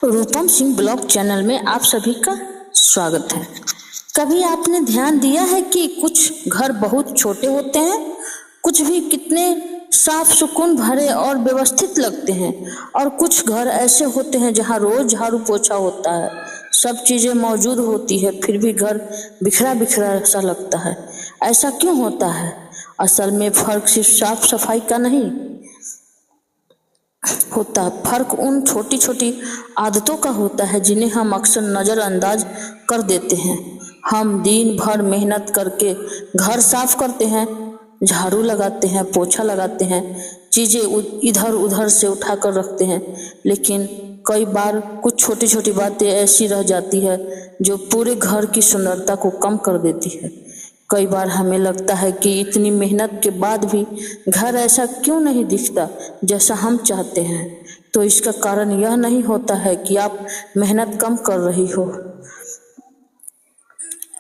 रूपम Singh blog channel में आप सभी का स्वागत है। कभी आपने ध्यान दिया है कि कुछ घर बहुत छोटे होते हैं, कुछ भी कितने साफ सुकून भरे और व्यवस्थित लगते हैं, और कुछ घर ऐसे होते हैं जहां रोज झाड़ू पोछा होता है, सब चीजें मौजूद होती है, फिर भी घर बिखरा बिखरा सा लगता है। ऐसा क्यों होता है? असल में फर्क सिर्फ साफ सफाई का नहीं होता, फर्क उन छोटी छोटी आदतों का होता है जिन्हें हम अक्सर नजरअंदाज कर देते हैं। हम दिन भर मेहनत करके घर साफ करते हैं, झाड़ू लगाते हैं, पोछा लगाते हैं, चीजें इधर उधर से उठाकर रखते हैं, लेकिन कई बार कुछ छोटी छोटी बातें ऐसी रह जाती है जो पूरे घर की सुंदरता को कम कर देती है। कई बार हमें लगता है कि इतनी मेहनत के बाद भी घर ऐसा क्यों नहीं दिखता जैसा हम चाहते हैं। तो इसका कारण यह नहीं होता है कि आप मेहनत कम कर रही हो।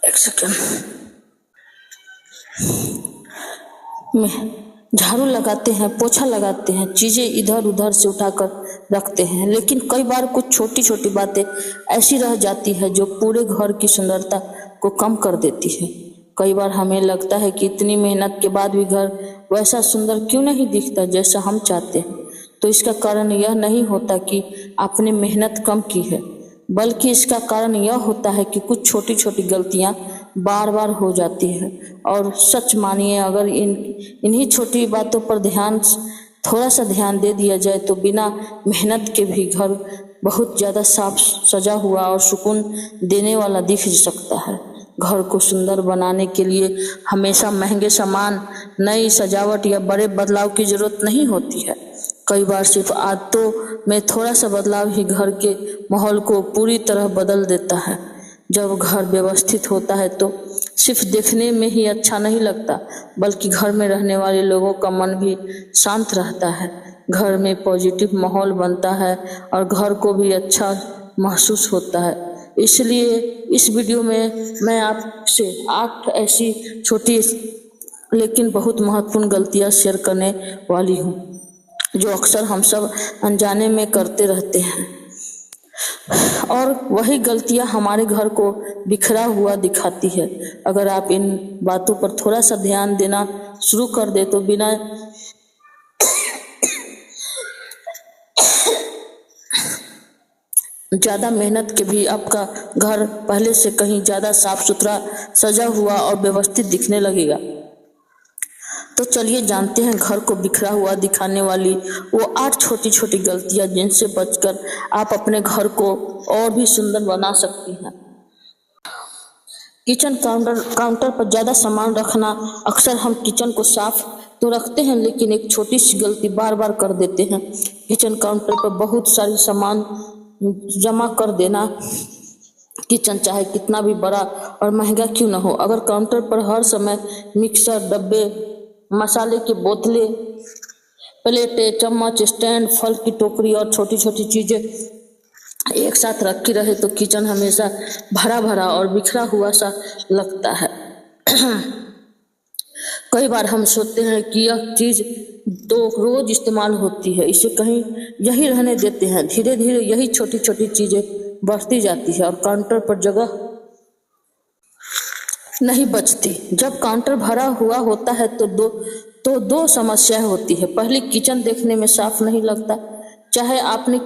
एक सेकेंड। झाड़ू लगाते हैं, पोछा लगाते हैं, चीजें इधर उधर से उठाकर रखते हैं, लेकिन कई बार कुछ छोटी छोटी बातें ऐसी रह जाती है जो पूरे घर की सुंदरता को कम कर देती है। कई बार हमें लगता है कि इतनी मेहनत के बाद भी घर वैसा सुंदर क्यों नहीं दिखता जैसा हम चाहते हैं। तो इसका कारण यह नहीं होता कि आपने मेहनत कम की है, बल्कि इसका कारण यह होता है कि कुछ छोटी छोटी गलतियां बार बार हो जाती है। और सच मानिए, अगर इन्हीं छोटी बातों पर थोड़ा सा ध्यान दे दिया जाए तो बिना मेहनत के भी घर बहुत ज़्यादा साफ सजा हुआ और सुकून देने वाला दिख सकता है। घर को सुंदर बनाने के लिए हमेशा महंगे सामान, नई सजावट या बड़े बदलाव की जरूरत नहीं होती है। कई बार सिर्फ आदतों में थोड़ा सा बदलाव ही घर के माहौल को पूरी तरह बदल देता है। जब घर व्यवस्थित होता है तो सिर्फ देखने में ही अच्छा नहीं लगता, बल्कि घर में रहने वाले लोगों का मन भी शांत रहता है। घर में पॉजिटिव माहौल बनता है और घर को भी अच्छा महसूस होता है। इसलिए इस वीडियो में मैं आपसे 8 ऐसी छोटी लेकिन बहुत महत्वपूर्ण गलतियां शेयर करने वाली हूं जो अक्सर हम सब अनजाने में करते रहते हैं, और वही गलतियां हमारे घर को बिखरा हुआ दिखाती है। अगर आप इन बातों पर थोड़ा सा ध्यान देना शुरू कर दे तो बिना ज़्यादा मेहनत के भी आपका घर पहले से कहीं ज़्यादा साफ सुथरा, सजा हुआ और व्यवस्थित दिखने लगेगा। तो चलिए जानते हैं घर को बिखरा हुआ दिखाने वाली वो 8 छोटी छोटी गलतियां जिनसे बचकर आप अपने घर को और भी सुंदर बना सकती हैं। किचन काउंटर पर ज़्यादा सामान रखना। अक्सर हम किचन को साफ तो रखते हैं, लेकिन एक छोटी सी गलती बार बार कर देते हैं। किचन काउंटर पर बहुत सारी सामान जमा कर देना। किचन चाहे कितना भी बड़ा और महंगा क्यों न हो, अगर काउंटर पर हर समय मिक्सर, डब्बे, मसाले की बोतलें, प्लेटें, चम्मच, स्टैंड, फल की टोकरी और छोटी छोटी चीजें एक साथ रखी रहे तो किचन हमेशा भरा भरा और बिखरा हुआ सा लगता है। कई बार हम सोचते हैं कि यह चीज तो रोज इस्तेमाल होती है, इसे कहीं यही रहने देते हैं। धीरे धीरे यही छोटी छोटी चीजें बढ़ती जाती है और काउंटर पर जगह नहीं बचती। जब काउंटर भरा हुआ होता है तो दो समस्याएं होती है। पहली, किचन देखने में साफ नहीं लगता, चाहे आपने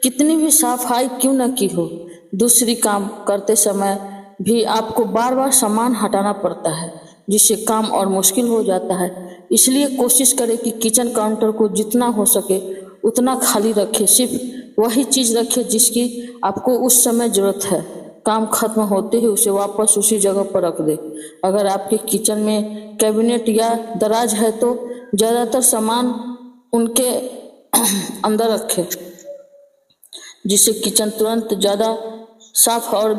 कितनी भी सफाई क्यों न की हो। दूसरी, काम करते समय भी आपको बार बार सामान हटाना पड़ता है, जिससे काम और मुश्किल हो जाता है। इसलिए कोशिश करें कि किचन काउंटर को जितना हो सके उतना खाली रखें। सिर्फ वही चीज़ रखें जिसकी आपको उस समय ज़रूरत है। काम खत्म होते ही उसे वापस उसी जगह पर रख दें। अगर आपके किचन में कैबिनेट या दराज है तो ज़्यादातर सामान उनके अंदर रखें, जिससे किचन तुरंत ज़्यादा साफ और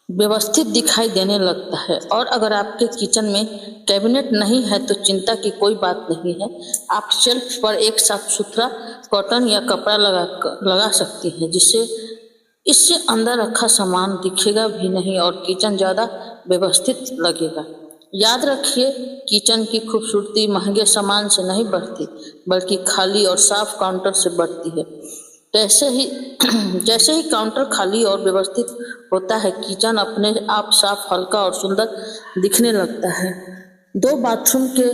व्यवस्थित दिखाई देने लगता है। और अगर आपके किचन में कैबिनेट नहीं है तो चिंता की कोई बात नहीं है। आप शेल्फ पर एक साफ सुथरा कॉटन या कपड़ा लगा सकती हैं, इससे अंदर रखा सामान दिखेगा भी नहीं और किचन ज़्यादा व्यवस्थित लगेगा। याद रखिए, किचन की खूबसूरती महंगे सामान से नहीं बढ़ती, बल्कि खाली और साफ काउंटर से बढ़ती है। जैसे ही जैसे ही काउंटर खाली और व्यवस्थित होता है, किचन अपने आप साफ, हल्का और सुंदर दिखने लगता है। दो बाथरूम के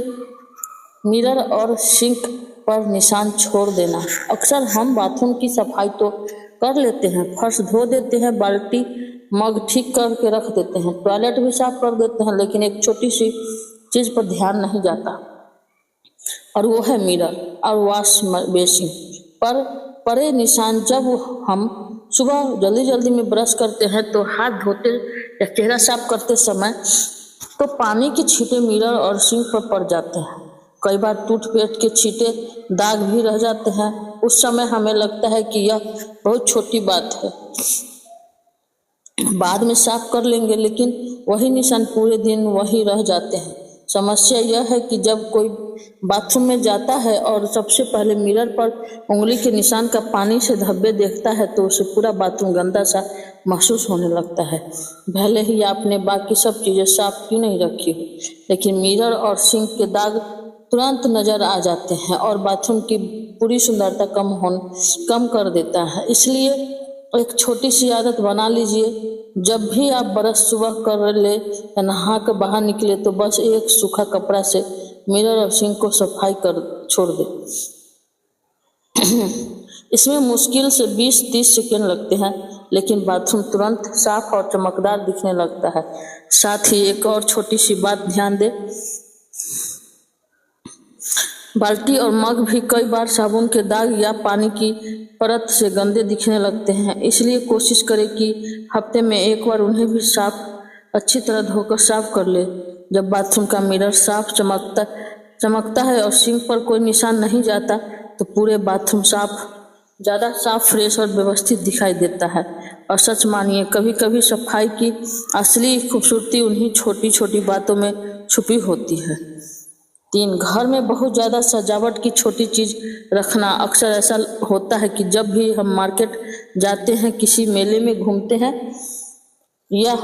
मिरर और सिंक पर निशान छोड़ देना। अक्सर हम बाथरूम की सफाई तो कर लेते हैं, फर्श धो देते हैं, बाल्टी मग ठीक करके रख देते हैं, टॉयलेट भी साफ कर देते हैं, लेकिन एक छोटी सी चीज पर ध्यान नहीं जाता, और वो है मिरर और वॉश बेसिन पर पड़े निशान। जब हम सुबह जल्दी जल्दी में ब्रश करते हैं तो हाथ धोते या चेहरा साफ करते समय तो पानी के छींटे मिरर और सिंक पर पड़ जाते हैं। कई बार टूथपेस्ट के छींटे दाग भी रह जाते हैं। उस समय हमें लगता है कि यह बहुत छोटी बात है, बाद में साफ कर लेंगे, लेकिन वही निशान पूरे दिन वही रह जाते हैं। समस्या यह है कि जब कोई बाथरूम में जाता है और सबसे पहले मिरर पर उंगली के निशान का पानी से धब्बे देखता है तो उसे पूरा बाथरूम गंदा सा महसूस होने लगता है। भले ही आपने बाकी सब चीजें साफ क्यों नहीं रखी हो, लेकिन मिरर और सिंक के दाग तुरंत नजर आ जाते हैं और बाथरूम की पूरी सुंदरता कम कर देता है। इसलिए एक छोटी सी आदत बना लीजिए, जब भी आप ब्रश सुबह कर ले या नहा कर बाहर निकले तो बस एक सूखा कपड़ा से मिरर और सिंक को सफाई कर छोड़ दे। इसमें मुश्किल से 20-30 सेकेंड लगते हैं, लेकिन बाथरूम तुरंत साफ और चमकदार दिखने लगता है। साथ ही एक और छोटी सी बात ध्यान दे, बाल्टी और मग भी कई बार साबुन के दाग या पानी की परत से गंदे दिखने लगते हैं। इसलिए कोशिश करें कि हफ्ते में एक बार उन्हें भी अच्छी तरह धोकर साफ कर ले। जब बाथरूम का मिरर साफ चमकता है और सिंक पर कोई निशान नहीं जाता तो पूरे बाथरूम ज़्यादा साफ, फ्रेश और व्यवस्थित दिखाई देता है। और सच मानिए, कभी कभी सफाई की असली खूबसूरती उन्हीं छोटी छोटी बातों में छुपी होती है। 3, घर में बहुत ज़्यादा सजावट की छोटी चीज़ रखना। अक्सर ऐसा होता है कि जब भी हम मार्केट जाते हैं, किसी मेले में घूमते हैं या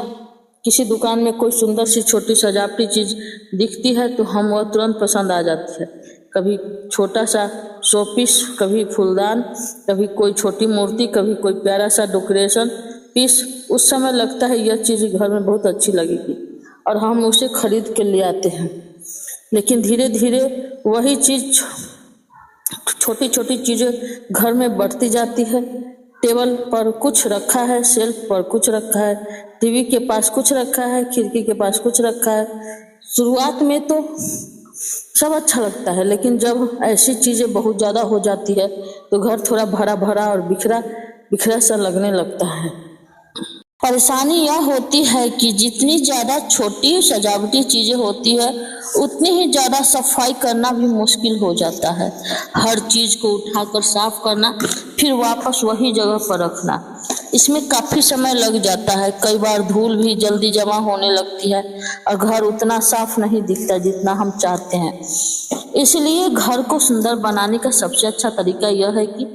किसी दुकान में कोई सुंदर सी छोटी सजावटी चीज़ दिखती है तो हम वह तुरंत पसंद आ जाती है। कभी छोटा सा शोपीस, कभी फूलदान, कभी कोई छोटी मूर्ति, कभी कोई प्यारा सा डेकोरेशन पीस। उस समय लगता है यह चीज़ घर में बहुत अच्छी लगेगी और हम उसे खरीद के ले आते हैं, लेकिन धीरे धीरे वही चीज, छोटी छोटी चीजें घर में बढ़ती जाती है। टेबल पर कुछ रखा है, शेल्फ पर कुछ रखा है, टीवी के पास कुछ रखा है, खिड़की के पास कुछ रखा है। शुरुआत में तो सब अच्छा लगता है, लेकिन जब ऐसी चीजें बहुत ज्यादा हो जाती है तो घर थोड़ा भरा भरा और बिखरा बिखरा सा लगने लगता है। परेशानी यह होती है कि जितनी ज़्यादा छोटी सजावटी चीज़ें होती है, उतनी ही ज़्यादा सफाई करना भी मुश्किल हो जाता है। हर चीज़ को उठाकर साफ करना, फिर वापस वही जगह पर रखना, इसमें काफ़ी समय लग जाता है। कई बार धूल भी जल्दी जमा होने लगती है और घर उतना साफ नहीं दिखता जितना हम चाहते हैं। इसलिए घर को सुंदर बनाने का सबसे अच्छा तरीका यह है कि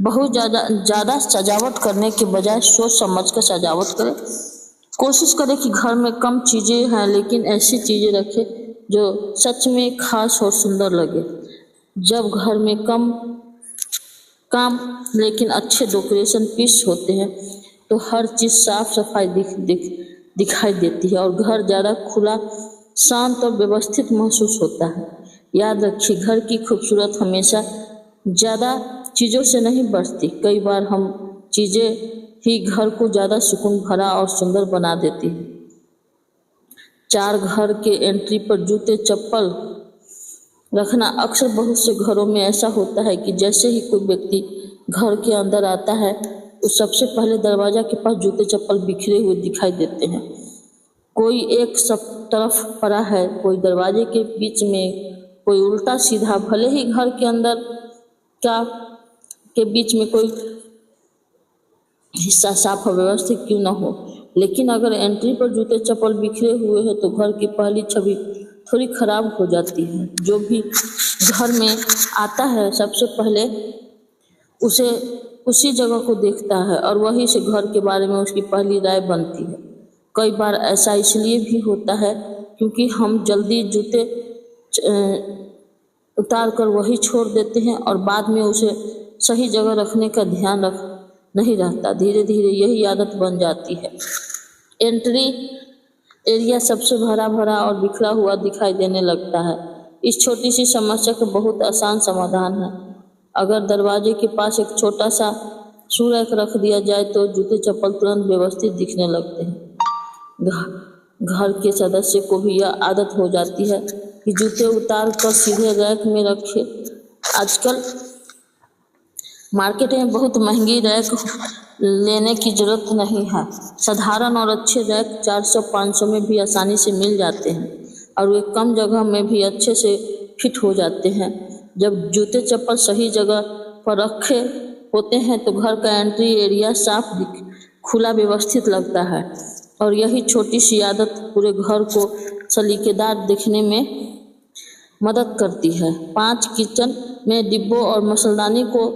बहुत ज़्यादा सजावट करने के बजाय सोच समझ कर सजावट करें। कोशिश करें कि घर में कम चीज़ें हैं, लेकिन ऐसी चीज़ें रखें जो सच में खास और सुंदर लगे। जब घर में काम लेकिन अच्छे डेकोरेशन पीस होते हैं तो हर चीज़ साफ सफाई दिखाई देती है और घर ज़्यादा खुला, शांत और व्यवस्थित महसूस होता है। याद रखिए, घर की खूबसूरत हमेशा ज़्यादा चीज़ों से नहीं बढ़ती। कई बार हम चीज़ें ही घर को ज़्यादा सुकून भरा और सुंदर बना देती हैं। 4, घर के एंट्री पर जूते चप्पल रखना। अक्सर बहुत से घरों में ऐसा होता है कि जैसे ही कोई व्यक्ति घर के अंदर आता है तो सबसे पहले दरवाजा के पास जूते चप्पल बिखरे हुए दिखाई देते हैं। कोई एक सब तरफ पड़ा है, कोई दरवाजे के बीच में, कोई उल्टा सीधा। भले ही घर के अंदर के बीच में कोई हिस्सा साफ और व्यवस्थित क्यों न हो, लेकिन अगर एंट्री पर जूते चप्पल बिखरे हुए हैं तो घर की पहली छवि थोड़ी खराब हो जाती है। जो भी घर में आता है सबसे पहले उसे उसी जगह को देखता है और वहीं से घर के बारे में उसकी पहली राय बनती है। कई बार ऐसा इसलिए भी होता है क्योंकि हम जल्दी जूते उतार कर वही छोड़ देते हैं और बाद में उसे सही जगह रखने का ध्यान रख नहीं रहता। धीरे धीरे यही आदत बन जाती है। एंट्री एरिया सबसे भरा भरा और बिखरा हुआ दिखाई देने लगता है। इस छोटी सी समस्या का बहुत आसान समाधान है। अगर दरवाजे के पास एक छोटा सा शू रैक रख दिया जाए तो जूते चप्पल तुरंत व्यवस्थित दिखने लगते हैं। घर के सदस्य को भी यह आदत हो जाती है कि जूते उतार कर सीधे रैक में रखे। आजकल मार्केट में बहुत महंगी रैक लेने की जरूरत नहीं है। साधारण और अच्छे रैक 400-500 में भी आसानी से मिल जाते हैं और वे कम जगह में भी अच्छे से फिट हो जाते हैं। जब जूते चप्पल सही जगह पर रखे होते हैं तो घर का एंट्री एरिया साफ खुला व्यवस्थित लगता है और यही छोटी सी आदत पूरे घर को सलीकेदार दिखने में मदद करती है। 5 किचन में डिब्बों और मसलदानी को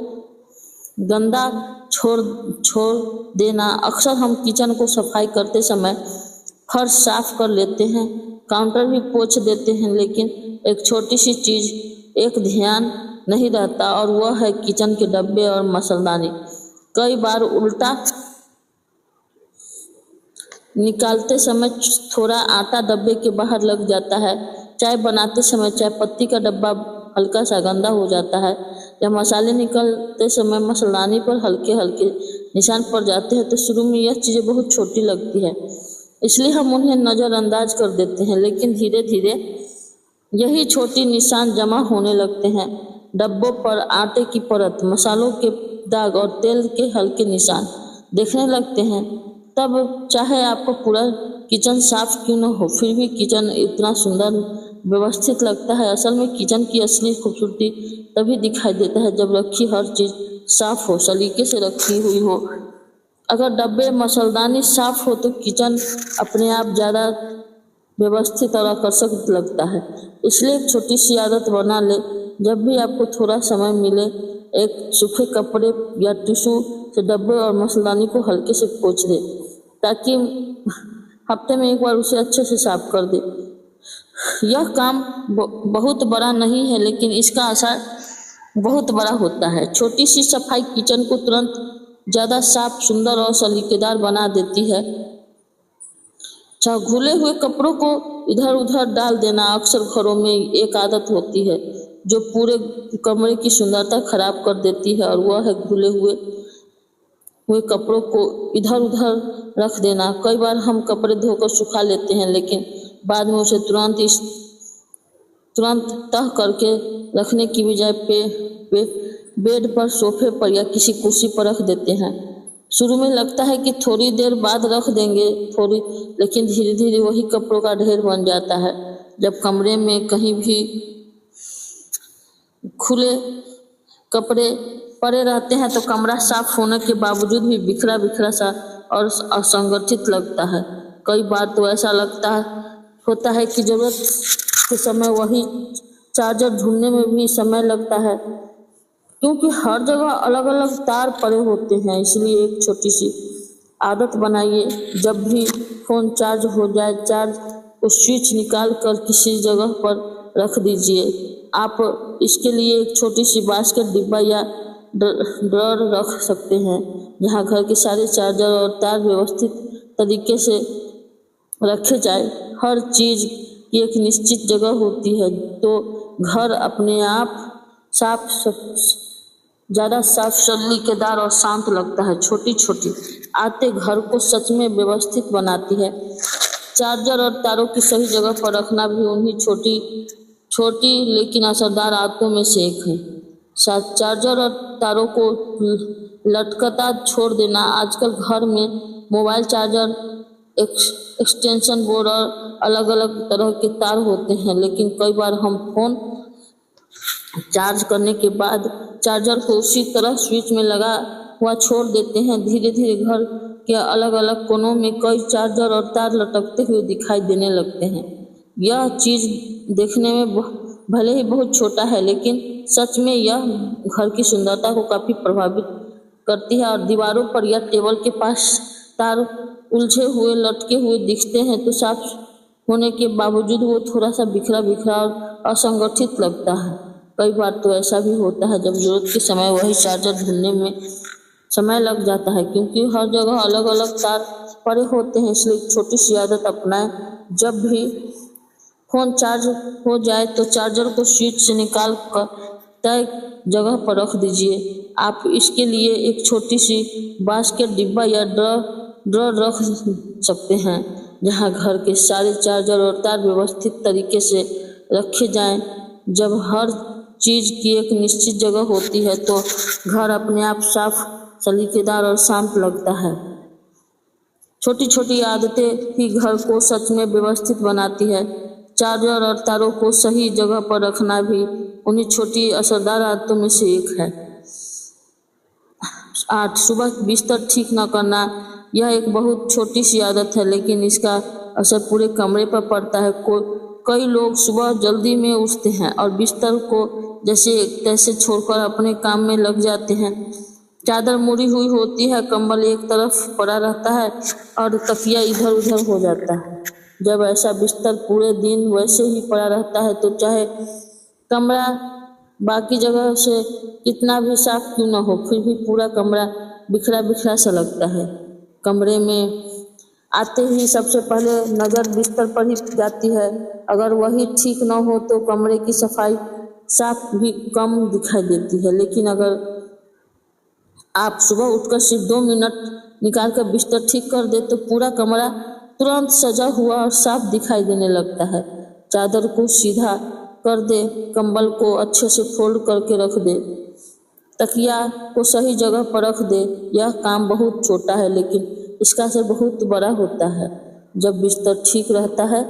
गंदा छोड़ देना। अक्सर हम किचन को सफाई करते समय फर्श साफ कर लेते हैं, काउंटर भी पोंछ देते हैं, लेकिन एक छोटी सी चीज़ एक ध्यान नहीं रहता और वह है किचन के डब्बे और मसलदानी। कई बार उल्टा निकालते समय थोड़ा आटा डब्बे के बाहर लग जाता है। चाय बनाते समय चाय पत्ती का डब्बा हल्का सा गंदा हो जाता है या मसाले निकालते समय मसलदानी पर हल्के हल्के निशान पड़ जाते हैं। तो शुरू में यह चीज़ें बहुत छोटी लगती है, इसलिए हम उन्हें नज़रअंदाज कर देते हैं, लेकिन धीरे धीरे यही छोटी निशान जमा होने लगते हैं। डब्बों पर आटे की परत, मसालों के दाग और तेल के हल्के निशान देखने लगते हैं। तब चाहे आपको पूरा किचन साफ क्यों न हो, फिर भी किचन इतना सुंदर व्यवस्थित लगता है। असल में किचन की असली खूबसूरती तभी दिखाई देता है जब रखी हर चीज़ साफ हो, सलीके से रखी हुई हो। अगर डब्बे मसलदानी साफ हो तो किचन अपने आप ज़्यादा व्यवस्थित और आकर्षक लगता है। इसलिए एक छोटी सी आदत बना ले, जब भी आपको थोड़ा समय मिले एक सूखे कपड़े या टिश्यू से डब्बे और मसलदानी को हल्के से पोंछ दे, ताकि हफ्ते में एक बार उसे अच्छे से साफ कर दे। यह काम बहुत बड़ा नहीं है, लेकिन इसका असर बहुत बड़ा होता है। छोटी सी सफाई किचन को तुरंत ज़्यादा साफ, सुंदर और सलीकेदार बना देती है। घुले हुए कपड़ों को इधर उधर डाल देना अक्सर घरों में एक आदत होती है जो पूरे कमरे की सुंदरता खराब कर देती है, और वह है घुले हुए कपड़ों को इधर उधर रख देना। कई बार हम कपड़े धोकर सुखा लेते हैं, लेकिन बाद में उसे तुरंत तह करके रखने की बजाय बेड पर, सोफे पर या किसी कुर्सी पर रख देते हैं। शुरू में लगता है कि थोड़ी देर बाद रख देंगे लेकिन धीरे धीरे वही कपड़ों का ढेर बन जाता है। जब कमरे में कहीं भी खुले कपड़े पड़े रहते हैं तो कमरा साफ होने के बावजूद भी बिखरा बिखरा सा और असंगठित लगता है। कई बार तो ऐसा होता है कि जरूरत के समय वही चार्जर ढूंढने में भी समय लगता है, क्योंकि हर जगह अलग अलग तार पड़े होते हैं। इसलिए एक छोटी सी आदत बनाइए, जब भी फ़ोन चार्ज हो जाए, चार्ज को स्विच निकाल कर किसी जगह पर रख दीजिए। आप इसके लिए एक छोटी सी बास्केट, डिब्बा या ड्रॉर रख सकते हैं, जहां घर के सारे चार्जर और तार व्यवस्थित तरीके से रखे जाए। हर चीज़ की एक निश्चित जगह होती है तो घर अपने आप ज़्यादा साफ, सलीकेदार और शांत लगता है। छोटी छोटी आदतें घर को सच में व्यवस्थित बनाती है। चार्जर और तारों की सही जगह पर रखना भी उन्हीं छोटी लेकिन असरदार आदतों में से एक है। चार्जर और तारों को लटकता छोड़ देना। आजकल घर में मोबाइल चार्जर, एक्सटेंशन बोर्ड और अलग अलग तरह के तार होते हैं, लेकिन कई बार हम फ़ोन चार्ज करने के बाद चार्जर को उसी तरह स्विच में लगा हुआ छोड़ देते हैं। धीरे धीरे घर के अलग अलग कोनों में कई चार्जर और तार लटकते हुए दिखाई देने लगते हैं। यह चीज़ देखने में भले ही बहुत छोटा है, लेकिन सच में यह घर की सुंदरता को काफ़ी प्रभावित करती है। और दीवारों पर या टेबल के पास तार उलझे हुए लटके हुए दिखते हैं तो साफ होने के बावजूद वो थोड़ा सा बिखरा बिखरा और असंगठित लगता है। कई बार तो ऐसा भी होता है जब जरूरत के समय वही चार्जर ढूंढने में समय लग जाता है, क्योंकि हर जगह अलग अलग तार पड़े होते हैं। इसलिए एक छोटी सी आदत अपनाएं, जब भी फोन चार्ज हो जाए तो चार्जर को स्विच से निकाल कर तय जगह पर रख दीजिए। आप इसके लिए एक छोटी सी बास्केट, डिब्बा या ड्रॉर रख सकते हैं, जहां घर के सारे चार्जर और तार व्यवस्थित तरीके से रखे जाएं। जब हर चीज की एक निश्चित जगह होती है तो घर अपने आप साफ, सलीकेदार और शांत लगता है। छोटी छोटी आदतें ही घर को सच में व्यवस्थित बनाती है। चार्जर और तारों को सही जगह पर रखना भी उन्हीं छोटी असरदार आदतों में से एक है। 8. सुबह बिस्तर ठीक न करना। यह एक बहुत छोटी सी आदत है, लेकिन इसका असर पूरे कमरे पर पड़ता है। कई लोग सुबह जल्दी में उठते हैं और बिस्तर को जैसे तैसे छोड़कर अपने काम में लग जाते हैं। चादर मुड़ी हुई होती है, कंबल एक तरफ पड़ा रहता है और तकिया इधर उधर हो जाता है। जब ऐसा बिस्तर पूरे दिन वैसे ही पड़ा रहता है तो चाहे कमरा बाकी जगह से कितना भी साफ क्यों न हो, फिर भी पूरा कमरा बिखरा बिखरा सा लगता है। कमरे में आते ही सबसे पहले नज़र बिस्तर पर ही जाती है। अगर वही ठीक न हो तो कमरे की सफाई साफ भी कम दिखाई देती है। लेकिन अगर आप सुबह उठकर सिर्फ 2 मिनट निकालकर बिस्तर ठीक कर दे तो पूरा कमरा तुरंत सजा हुआ और साफ दिखाई देने लगता है। चादर को सीधा कर दे, कंबल को अच्छे से फोल्ड करके रख दे, तकिया को सही जगह पर रख दे। यह काम बहुत छोटा है, लेकिन इसका असर बहुत बड़ा होता है। जब बिस्तर ठीक रहता है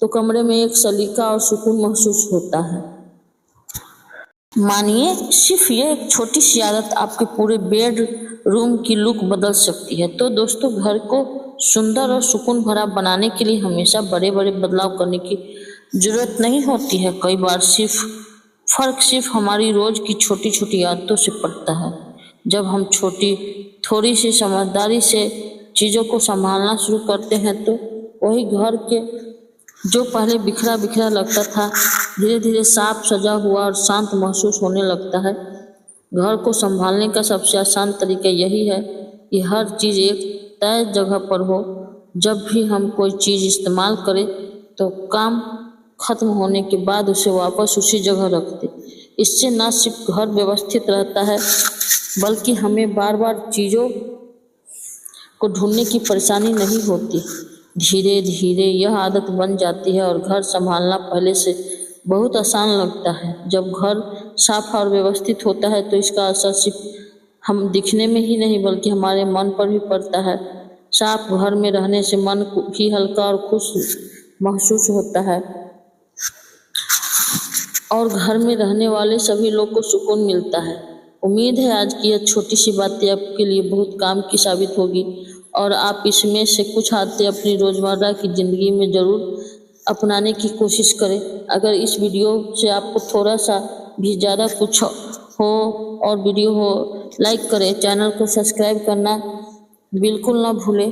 तो कमरे में एक सलीका और सुकून महसूस होता है। मानिए, सिर्फ ये एक छोटी सी आदत आपके पूरे बेड रूम की लुक बदल सकती है। तो दोस्तों, घर को सुंदर और सुकून भरा बनाने के लिए हमेशा बड़े बड़े बदलाव करने की जरूरत नहीं होती है। कई बार फर्क सिर्फ हमारी रोज की छोटी छोटी आदतों से पड़ता है। जब हम थोड़ी सी समझदारी से चीज़ों को संभालना शुरू करते हैं तो वही घर के जो पहले बिखरा बिखरा लगता था धीरे धीरे साफ, सजा हुआ और शांत महसूस होने लगता है। घर को संभालने का सबसे आसान तरीका यही है कि हर चीज़ एक तय जगह पर हो। जब भी हम कोई चीज़ इस्तेमाल करें तो काम खत्म होने के बाद उसे वापस उसी जगह रख दें। इससे न सिर्फ घर व्यवस्थित रहता है, बल्कि हमें बार बार चीज़ों को ढूंढने की परेशानी नहीं होती। धीरे धीरे यह आदत बन जाती है और घर संभालना पहले से बहुत आसान लगता है। जब घर साफ और व्यवस्थित होता है तो इसका असर सिर्फ हम दिखने में ही नहीं बल्कि हमारे मन पर भी पड़ता है। साफ घर में रहने से मन भी हल्का और खुश महसूस होता है और घर में रहने वाले सभी लोग को सुकून मिलता है। उम्मीद है आज की यह छोटी सी बातें आपके लिए बहुत काम की साबित होगी और आप इसमें से कुछ आदतें अपनी रोज़मर्रा की ज़िंदगी में ज़रूर अपनाने की कोशिश करें। अगर इस वीडियो से आपको थोड़ा सा भी ज़्यादा कुछ हो और वीडियो हो, लाइक करें, चैनल को सब्सक्राइब करना बिल्कुल ना भूलें,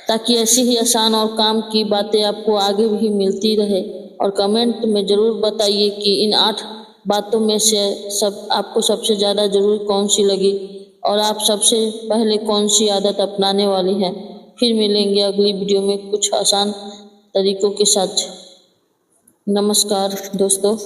ताकि ऐसी ही आसान और काम की बातें आपको आगे भी मिलती रहे। और कमेंट में ज़रूर बताइए कि इन 8 बातों में से आपको सबसे ज़्यादा ज़रूरी कौन सी लगी और आप सबसे पहले कौन सी आदत अपनाने वाली हैं। फिर मिलेंगे अगली वीडियो में कुछ आसान तरीकों के साथ। नमस्कार दोस्तों।